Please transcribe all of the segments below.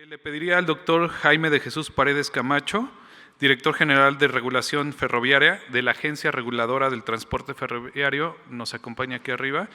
Le pediría al doctor Jaime de Jesús Paredes Camacho, director general de Regulación Ferroviaria de la Agencia Reguladora del Transporte Ferroviario, nos acompaña aquí arriba,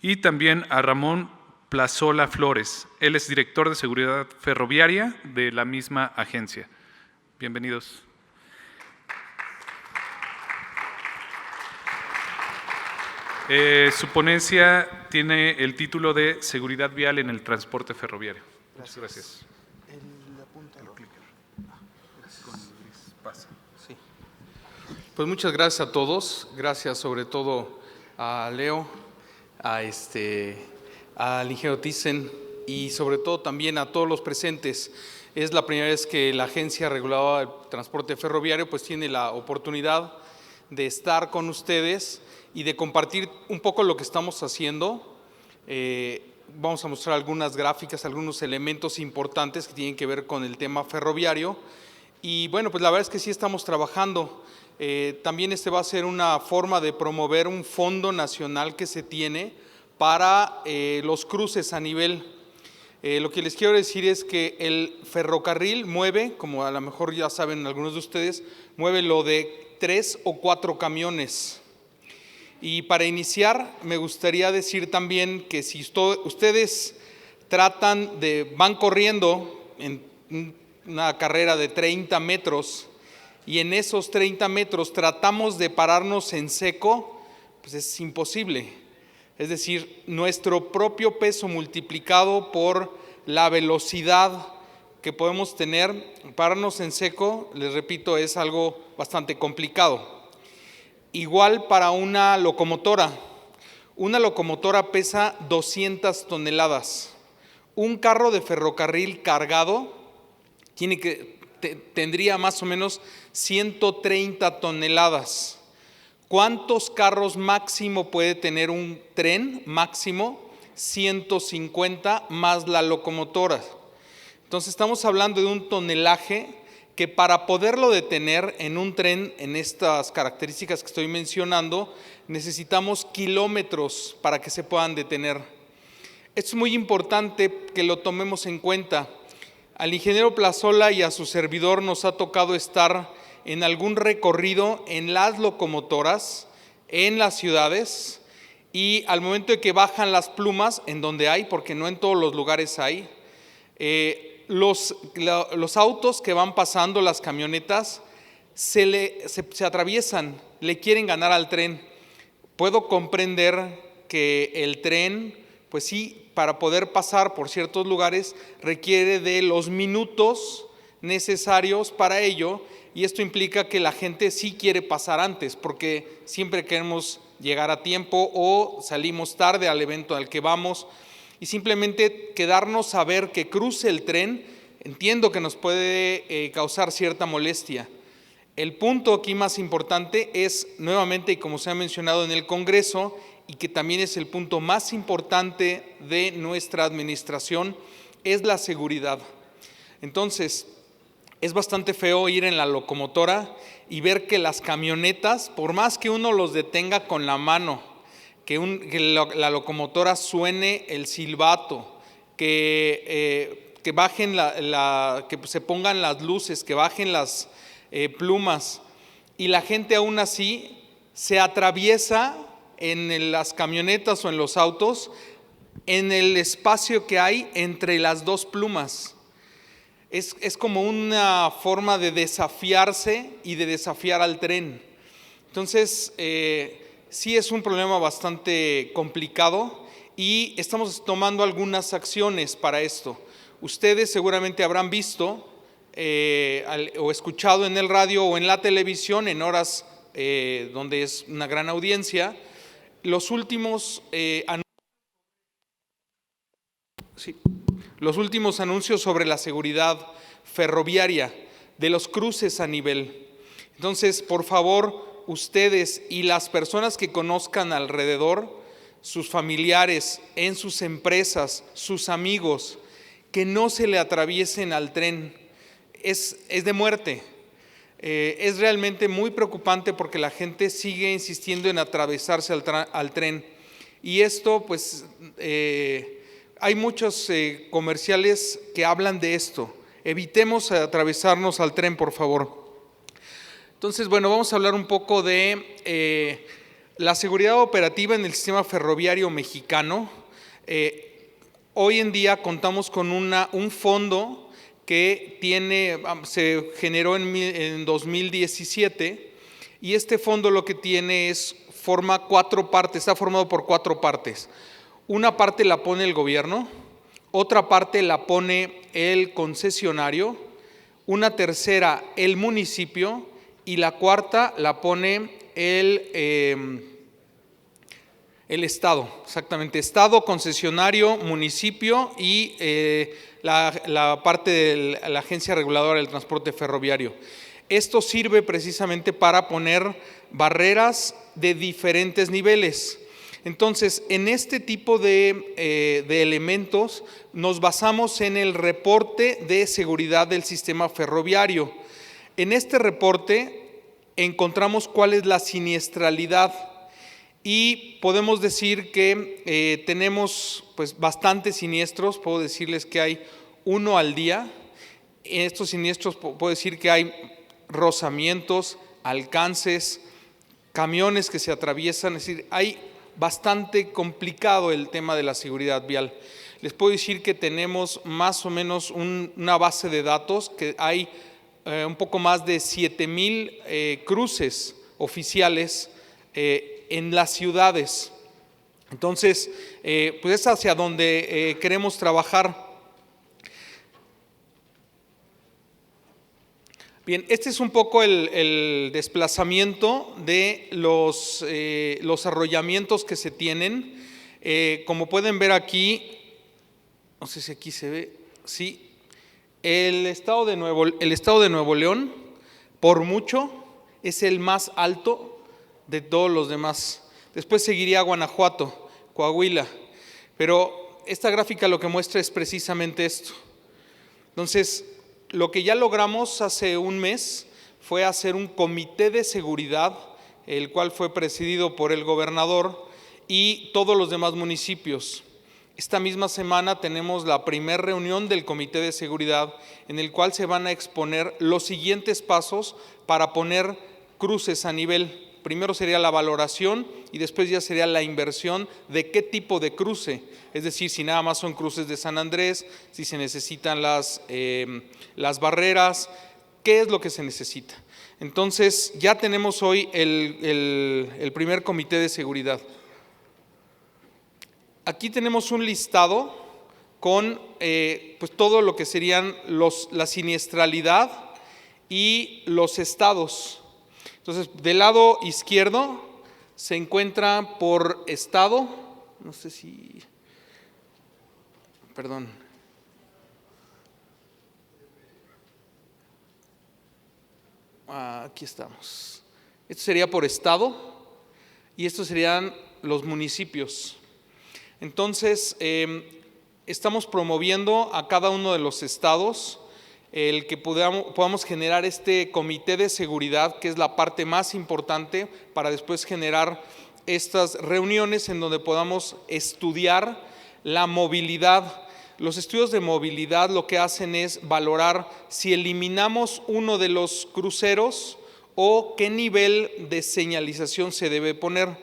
y también a Ramón Plazola Flores. Él es director de Seguridad Ferroviaria de la misma agencia. Bienvenidos. Su ponencia tiene el título de Seguridad Vial en el Transporte Ferroviario. Muchas gracias. Pues muchas gracias a todos, gracias sobre todo a Leo, al ingeniero Thyssen y sobre todo también a todos los presentes. Es la primera vez que la Agencia Reguladora del Transporte Ferroviario pues tiene la oportunidad de estar con ustedes y de compartir un poco lo que estamos haciendo. Vamos a mostrar algunas gráficas, algunos elementos importantes que tienen que ver con el tema ferroviario. Y bueno, pues la verdad es que sí estamos trabajando. También va a ser una forma de promover un fondo nacional que se tiene para los cruces a nivel. Lo que les quiero decir es que el ferrocarril mueve, como a lo mejor ya saben algunos de ustedes, mueve lo de 3 o 4 camiones. Y para iniciar, me gustaría decir también que si ustedes van corriendo en una carrera de 30 metros y en esos 30 metros tratamos de pararnos en seco, pues es imposible. Es decir, nuestro propio peso multiplicado por la velocidad que podemos tener, pararnos en seco, les repito, es algo bastante complicado. Igual para una locomotora. Una locomotora pesa 200 toneladas. Un carro de ferrocarril cargado tendría más o menos 130 toneladas. ¿Cuántos carros máximo puede tener un tren? Máximo 150 más la locomotora. Entonces estamos hablando de un tonelaje que para poderlo detener en un tren en estas características que estoy mencionando, necesitamos kilómetros para que se puedan detener. Esto es muy importante que lo tomemos en cuenta. Al ingeniero Plazola y a su servidor nos ha tocado estar en algún recorrido en las locomotoras, en las ciudades, y al momento de que bajan las plumas, en donde hay, porque no en todos los lugares hay, los autos que van pasando, las camionetas, se atraviesan, le quieren ganar al tren. Puedo comprender que el tren, pues sí, para poder pasar por ciertos lugares requiere de los minutos necesarios para ello, y esto implica que la gente sí quiere pasar antes, porque siempre queremos llegar a tiempo o salimos tarde al evento al que vamos, y simplemente quedarnos a ver que cruce el tren, entiendo que nos puede causar cierta molestia. El punto aquí más importante es, nuevamente, y como se ha mencionado en el Congreso, y que también es el punto más importante de nuestra administración, es la seguridad. Entonces, es bastante feo ir en la locomotora y ver que las camionetas, por más que uno los detenga con la mano, que la locomotora suene el silbato, que bajen que se pongan las luces, que bajen las plumas, y la gente aún así se atraviesa en las camionetas o en los autos en el espacio que hay entre las dos plumas. Es como una forma de desafiarse y de desafiar al tren. Entonces, sí es un problema bastante complicado y estamos tomando algunas acciones para esto. Ustedes seguramente habrán visto o escuchado en el radio o en la televisión en horas donde es una gran audiencia, los últimos anuncios sobre la seguridad ferroviaria de los cruces a nivel. Entonces, por favor, ustedes y las personas que conozcan alrededor, sus familiares, en sus empresas, sus amigos, que no se le atraviesen al tren. Es de muerte. Es realmente muy preocupante porque la gente sigue insistiendo en atravesarse al tren. Y esto, pues hay muchos comerciales que hablan de esto. Evitemos atravesarnos al tren, por favor. Entonces, bueno, vamos a hablar un poco de la seguridad operativa en el sistema ferroviario mexicano. Hoy en día contamos con un fondo que se generó en 2017, y este fondo lo que tiene forma 4 partes, está formado por 4 partes. Una parte la pone el gobierno, otra parte la pone el concesionario, una tercera el municipio y la cuarta la pone el Estado, exactamente, Estado, concesionario, municipio y la parte de la Agencia Reguladora del Transporte Ferroviario. Esto sirve precisamente para poner barreras de diferentes niveles. Entonces, en este tipo de elementos nos basamos en el reporte de seguridad del sistema ferroviario. En este reporte encontramos cuál es la siniestralidad y podemos decir que tenemos pues bastantes siniestros. Puedo decirles que hay 1 al día. En estos siniestros puedo decir que hay rozamientos, alcances, camiones que se atraviesan, es decir, hay bastante complicado el tema de la seguridad vial. Les puedo decir que tenemos más o menos una base de datos, que hay un poco más de 7,000 cruces oficiales en las ciudades. Entonces, pues es hacia donde queremos trabajar. Bien, este es un poco el desplazamiento de los arrollamientos que se tienen. Como pueden ver aquí, no sé si aquí se ve, sí, el estado de Nuevo León, por mucho, es el más alto de todos los demás. Después seguiría Guanajuato, Coahuila, pero esta gráfica lo que muestra es precisamente esto. Entonces, lo que ya logramos hace un mes fue hacer un comité de seguridad, el cual fue presidido por el gobernador y todos los demás municipios. Esta misma semana tenemos la primera reunión del comité de seguridad, en el cual se van a exponer los siguientes pasos para poner cruces a nivel. Primero sería la valoración y después ya sería la inversión de qué tipo de cruce. Es decir, si nada más son cruces de San Andrés, si se necesitan las barreras, qué es lo que se necesita. Entonces, ya tenemos hoy el primer comité de seguridad. Aquí tenemos un listado con pues todo lo que serían la siniestralidad y los estados. Entonces, del lado izquierdo se encuentra por estado, no sé si, perdón. Aquí estamos. Esto sería por estado y estos serían los municipios. Entonces, estamos promoviendo a cada uno de los estados el que podamos generar este comité de seguridad, que es la parte más importante para después generar estas reuniones en donde podamos estudiar la movilidad. Los estudios de movilidad lo que hacen es valorar si eliminamos uno de los cruceros o qué nivel de señalización se debe poner.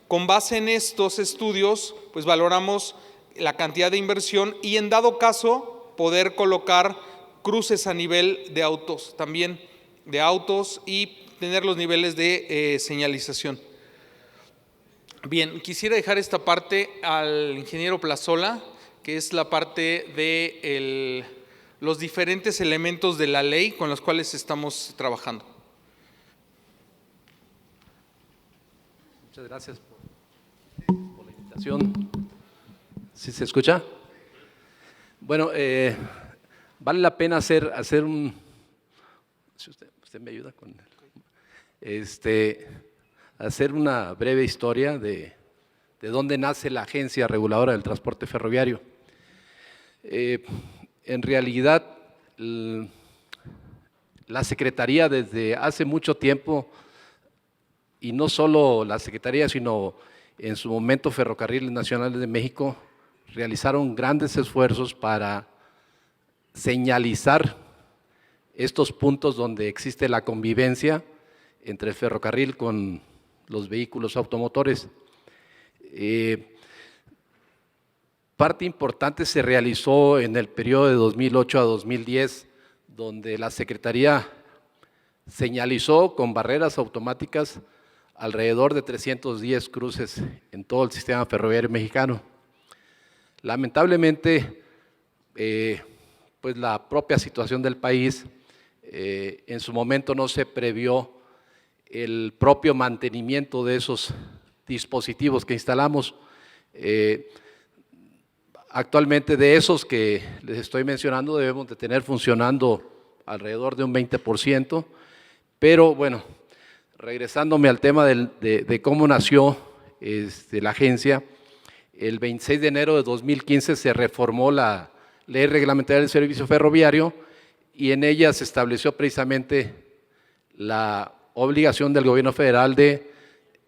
Con base en estos estudios, pues valoramos la cantidad de inversión y en dado caso poder colocar cruces a nivel de autos, también de autos, y tener los niveles de señalización. Bien, quisiera dejar esta parte al ingeniero Plazola, que es la parte de los diferentes elementos de la ley con los cuales estamos trabajando. Muchas gracias por la invitación. ¿Sí se escucha? Bueno, vale la pena hacer un… Si usted me ayuda con… hacer una breve historia de dónde nace la Agencia Reguladora del Transporte Ferroviario. En realidad, la Secretaría desde hace mucho tiempo, y no solo la Secretaría, sino en su momento Ferrocarriles Nacionales de México, realizaron grandes esfuerzos para señalizar estos puntos donde existe la convivencia entre el ferrocarril con los vehículos automotores. Parte importante se realizó en el periodo de 2008 a 2010, donde la Secretaría señalizó con barreras automáticas alrededor de 310 cruces en todo el sistema ferroviario mexicano. Lamentablemente, pues la propia situación del país, en su momento no se previó el propio mantenimiento de esos dispositivos que instalamos. Actualmente de esos que les estoy mencionando debemos de tener funcionando alrededor de un 20%, pero bueno, regresándome al tema de cómo nació la agencia, el 26 de enero de 2015 se reformó la Ley Reglamentaria del Servicio Ferroviario y en ella se estableció precisamente la obligación del gobierno federal de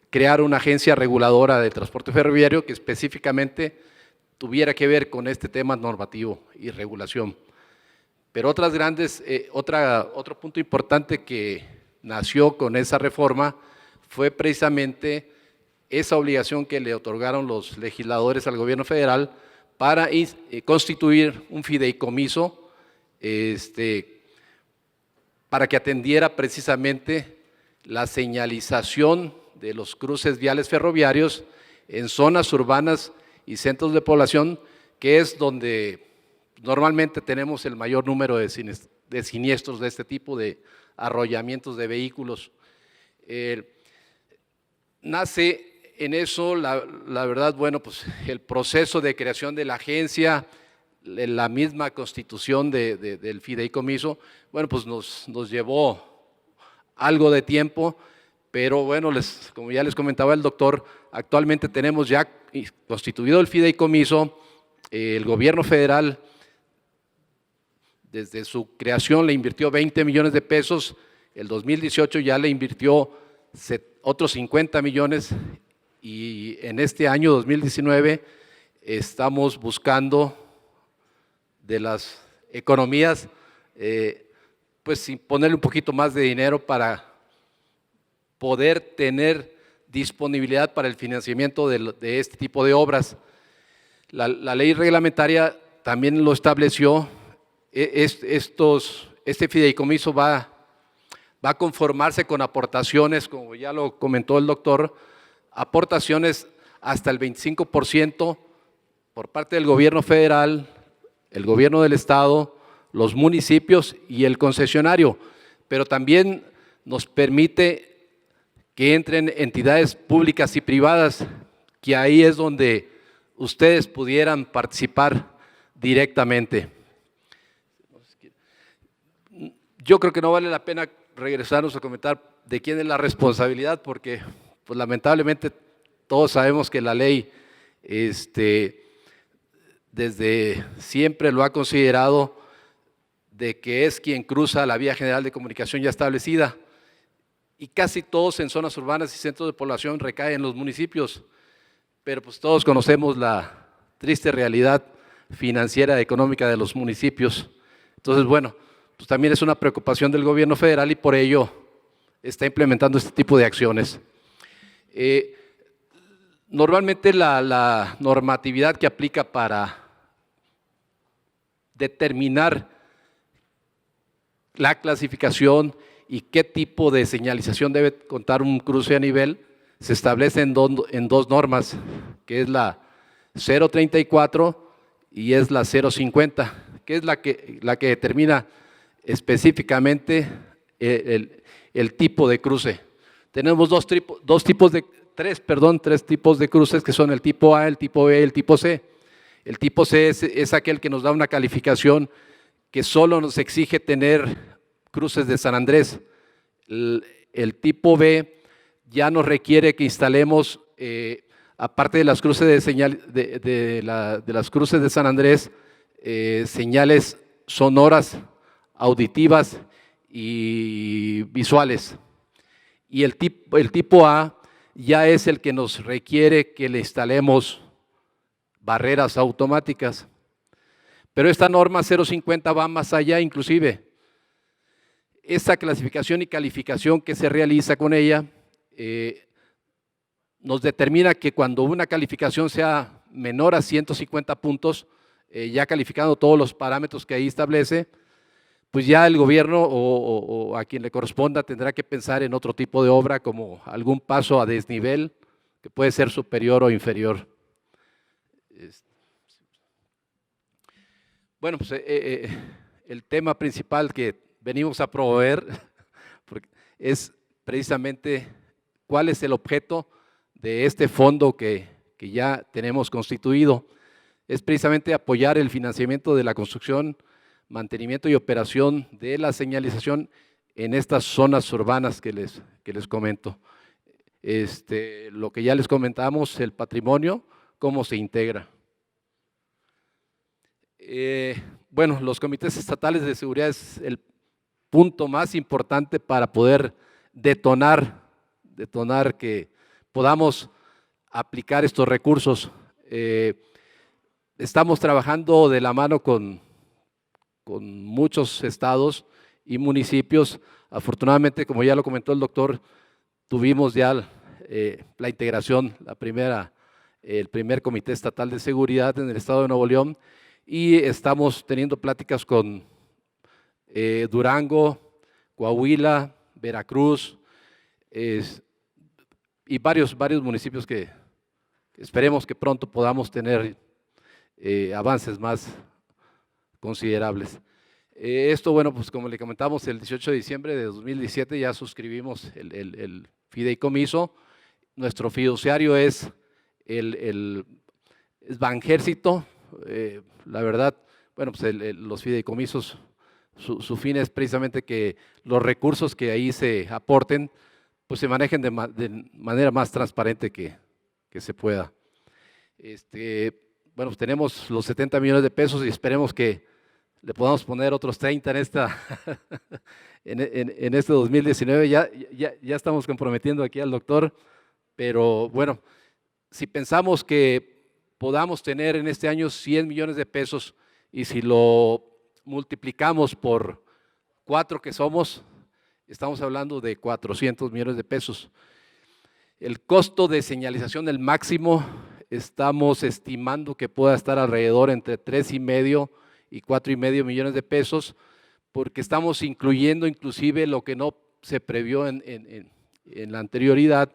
crear una agencia reguladora del transporte ferroviario que específicamente tuviera que ver con este tema normativo y regulación. Pero otro punto importante que nació con esa reforma fue precisamente esa obligación que le otorgaron los legisladores al gobierno federal para constituir un fideicomiso para que atendiera precisamente la señalización de los cruces viales ferroviarios en zonas urbanas y centros de población, que es donde normalmente tenemos el mayor número de siniestros de este tipo, de arrollamientos de vehículos. Nace en eso, la verdad, bueno, pues el proceso de creación de la agencia, la misma constitución del fideicomiso, bueno, pues nos llevó algo de tiempo, pero bueno, como ya les comentaba el doctor, actualmente tenemos ya constituido el fideicomiso. El gobierno federal, desde su creación, le invirtió 20 millones de pesos, el 2018 ya le invirtió otros 50 millones y en este año 2019 estamos buscando de las economías, pues ponerle un poquito más de dinero para poder tener disponibilidad para el financiamiento de este tipo de obras. La ley reglamentaria también lo estableció. Este fideicomiso va a conformarse con aportaciones, como ya lo comentó el doctor, aportaciones hasta el 25% por parte del gobierno federal, el gobierno del estado, los municipios y el concesionario, pero también nos permite que entren entidades públicas y privadas, que ahí es donde ustedes pudieran participar directamente. Yo creo que no vale la pena regresarnos a comentar de quién es la responsabilidad, porque pues, lamentablemente todos sabemos que la ley desde siempre lo ha considerado de que es quien cruza la vía general de comunicación ya establecida, y casi todos en zonas urbanas y centros de población recaen en los municipios, pero pues todos conocemos la triste realidad financiera y económica de los municipios. Entonces, bueno, pues también es una preocupación del gobierno federal y por ello está implementando este tipo de acciones. Normalmente la normatividad que aplica para determinar la clasificación y qué tipo de señalización debe contar un cruce a nivel se establece en dos normas, que es la 034 y es la 050, que es la que determina específicamente el tipo de cruce. Tenemos tres tipos de cruces, que son el tipo A, el tipo B y el tipo C. El tipo C es aquel que nos da una calificación que solo nos exige tener cruces de San Andrés. El tipo B ya nos requiere que instalemos, aparte de las cruces de las cruces de San Andrés, señales sonoras, auditivas y visuales. Y el tipo A ya es el que nos requiere que le instalemos barreras automáticas. Pero esta norma 050 va más allá inclusive. Esta clasificación y calificación que se realiza con ella nos determina que cuando una calificación sea menor a 150 puntos, ya calificando todos los parámetros que ahí establece, pues ya el gobierno o a quien le corresponda tendrá que pensar en otro tipo de obra como algún paso a desnivel que puede ser superior o inferior. Bueno, pues el tema principal que venimos a promover es precisamente cuál es el objeto de este fondo que ya tenemos constituido. Es precisamente apoyar el financiamiento de la construcción, mantenimiento y operación de la señalización en estas zonas urbanas que les comento. Lo que ya les comentamos, el patrimonio, cómo se integra. Bueno, los comités estatales de seguridad es el punto más importante para poder detonar que podamos aplicar estos recursos. Estamos trabajando de la mano con muchos estados y municipios. Afortunadamente, como ya lo comentó el doctor, tuvimos ya la integración, el primer comité estatal de seguridad en el estado de Nuevo León, y estamos teniendo pláticas con Durango, Coahuila, Veracruz, y varios municipios que esperemos que pronto podamos tener avances más considerables. Esto, bueno, pues como le comentamos, el 18 de diciembre de 2017 ya suscribimos el fideicomiso. Nuestro fiduciario es Banjército. La verdad, bueno, pues los fideicomisos, su fin es precisamente que los recursos que ahí se aporten, pues se manejen de manera más transparente que se pueda. Bueno, pues tenemos los 70 millones de pesos y esperemos que le podamos poner otros 30 en este 2019. Ya estamos comprometiendo aquí al doctor, pero bueno, si pensamos que podamos tener en este año 100 millones de pesos y si lo multiplicamos por 4 que somos, estamos hablando de 400 millones de pesos. El costo de señalización del máximo estamos estimando que pueda estar alrededor entre 3,5 y 4,5 millones de pesos, porque estamos incluyendo inclusive lo que no se previó en la anterioridad.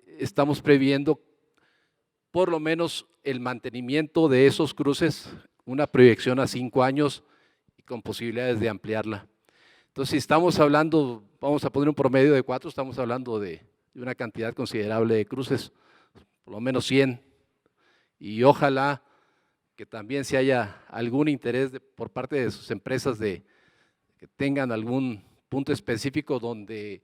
Estamos previendo por lo menos el mantenimiento de esos cruces, una proyección a 5 años y con posibilidades de ampliarla. Entonces, si estamos hablando, vamos a poner un promedio de 4, estamos hablando de una cantidad considerable de cruces, por lo menos 100, y ojalá que también si haya algún interés por parte de sus empresas de que tengan algún punto específico donde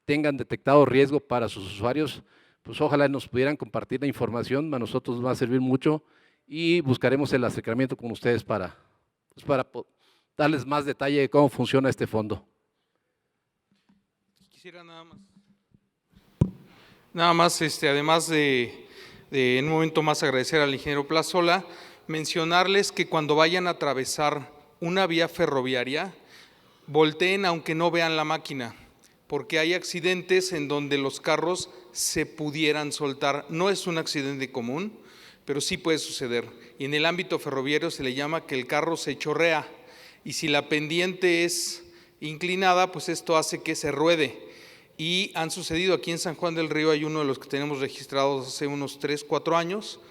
tengan detectado riesgo para sus usuarios, pues ojalá nos pudieran compartir la información, a nosotros nos va a servir mucho y buscaremos el acercamiento con ustedes para darles más detalle de cómo funciona este fondo. Quisiera nada más además de en un momento más agradecer al ingeniero Plazola, mencionarles que cuando vayan a atravesar una vía ferroviaria, volteen aunque no vean la máquina, porque hay accidentes en donde los carros se pudieran soltar. No es un accidente común, pero sí puede suceder. Y en el ámbito ferroviario se le llama que el carro se chorrea, y si la pendiente es inclinada, pues esto hace que se ruede. Y han sucedido aquí en San Juan del Río, hay uno de los que tenemos registrados hace unos 3, 4 años,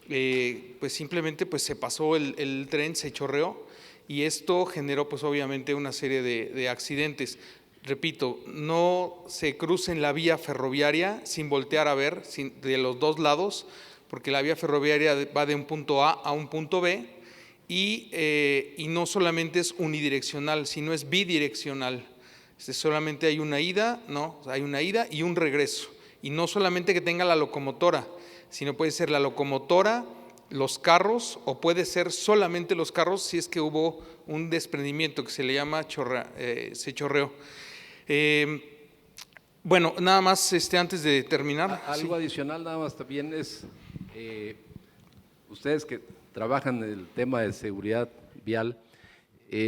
pues simplemente pues se pasó el tren, se chorreó, y esto generó pues obviamente una serie de accidentes. Repito, no se crucen la vía ferroviaria sin voltear a ver de los dos lados, porque la vía ferroviaria va de un punto A a un punto B, y no solamente es unidireccional, sino es bidireccional. Solamente hay una ida, no, hay una ida y un regreso, y no solamente que tenga la locomotora, sino puede ser la locomotora, los carros, o puede ser solamente los carros si es que hubo un desprendimiento que se le llama se chorreó. Bueno, nada más antes de terminar. Algo adicional nada más también es ustedes que trabajan en el tema de seguridad vial,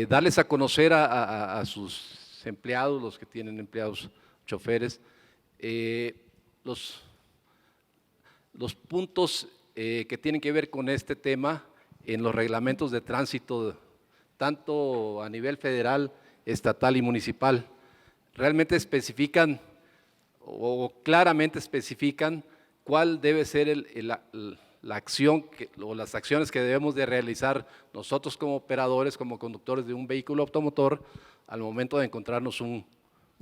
darles a conocer a sus empleados, los que tienen empleados choferes, los puntos que tienen que ver con este tema en los reglamentos de tránsito, tanto a nivel federal, estatal y municipal. Realmente especifican o claramente especifican cuál debe ser la acción o las acciones que debemos de realizar nosotros como operadores, como conductores de un vehículo automotor al momento de encontrarnos un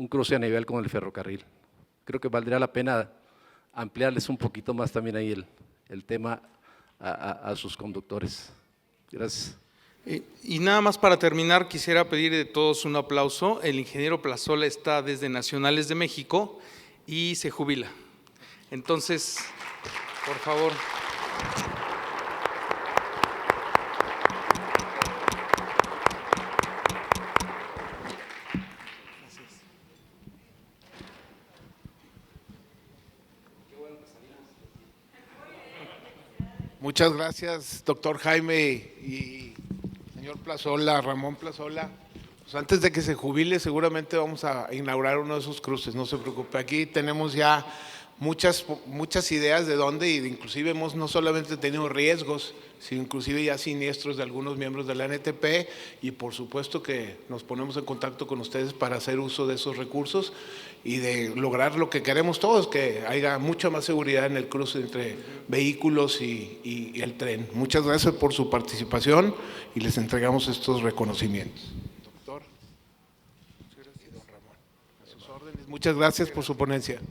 cruce a nivel con el ferrocarril. Creo que valdría la pena ampliarles un poquito más también ahí el tema a sus conductores. Gracias. Y nada más para terminar, quisiera pedir de todos un aplauso. El ingeniero Plazola está desde Nacionales de México y se jubila. Entonces, por favor. Muchas gracias, doctor Jaime y señor Plazola, Ramón Plazola. Pues antes de que se jubile, seguramente vamos a inaugurar uno de esos cruces, no se preocupe. Aquí tenemos ya muchas ideas de dónde, y inclusive hemos no solamente tenido riesgos, sino inclusive ya siniestros de algunos miembros de la NTP, y por supuesto que nos ponemos en contacto con ustedes para hacer uso de esos recursos y de lograr lo que queremos todos, que haya mucha más seguridad en el cruce entre vehículos y el tren. Muchas gracias por su participación y les entregamos estos reconocimientos. Doctor, muchas gracias. Don Ramón, a sus órdenes. Muchas gracias por su ponencia.